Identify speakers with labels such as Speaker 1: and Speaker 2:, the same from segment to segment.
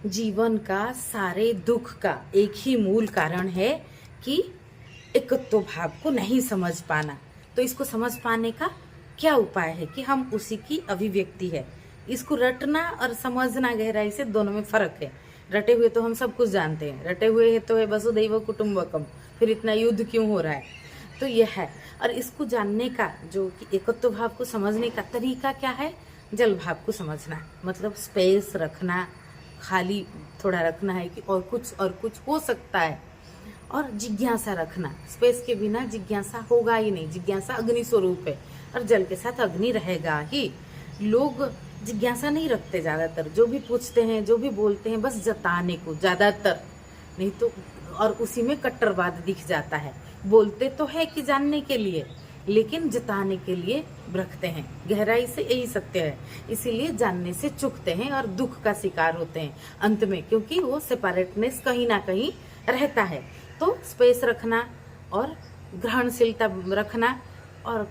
Speaker 1: जीवन का सारे दुख का एक ही मूल कारण है कि एकत्व भाव को नहीं समझ पाना। तो इसको समझ पाने का क्या उपाय है कि हम उसी की अभिव्यक्ति है। इसको रटना और समझना गहराई से दोनों में फर्क है। रटे हुए तो हम सब कुछ जानते हैं, रटे हुए है तो है वसुधैव कुटुंबकम, फिर इतना युद्ध क्यों हो रहा है, तो यह है। और इसको जानने का जो कि एकत्व भाव को समझने का तरीका क्या है, जल भाव को समझना, मतलब स्पेस रखना, खाली थोड़ा रखना है कि और कुछ हो सकता है, और जिज्ञासा रखना। स्पेस के बिना जिज्ञासा होगा ही नहीं। जिज्ञासा अग्नि स्वरूप है और जल के साथ अग्नि रहेगा ही। लोग जिज्ञासा नहीं रखते, ज्यादातर जो भी पूछते हैं, जो भी बोलते हैं, बस जताने को ज्यादातर, नहीं तो और उसी में कट्टरवाद दिख जाता है। बोलते तो है कि जानने के लिए, लेकिन जताने के लिए रखते हैं। गहराई से यही सत्य है, इसीलिए जानने से चूकते हैं और दुख का शिकार होते हैं अंत में, क्योंकि वो सेपरेटनेस कहीं ना कहीं रहता है। तो स्पेस रखना और ग्रहणशीलता रखना और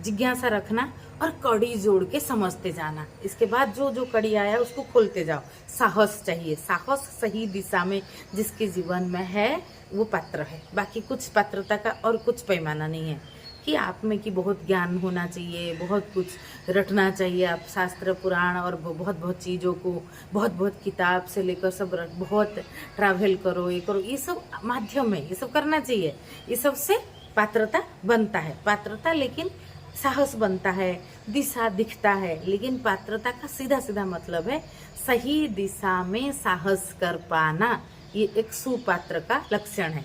Speaker 1: जिज्ञासा रखना और कड़ी जोड़ के समझते जाना। इसके बाद जो जो कड़ी आया उसको खोलते जाओ। साहस चाहिए, साहस सही दिशा में जिसके जीवन में है वो पात्र है। बाकी कुछ पात्रता का और कुछ पैमाना नहीं है कि आप में कि बहुत ज्ञान होना चाहिए, बहुत कुछ रटना चाहिए, आप शास्त्र पुराण और बहुत बहुत चीज़ों को, बहुत बहुत किताब से लेकर सब बहुत ट्रैवल करो, ये करो, ये सब माध्यम है, ये सब करना चाहिए। ये सब से पात्रता बनता है, पात्रता, लेकिन साहस बनता है, दिशा दिखता है। लेकिन पात्रता का सीधा सीधा मतलब है सही दिशा में साहस कर पाना। ये एक सुपात्र का लक्षण है।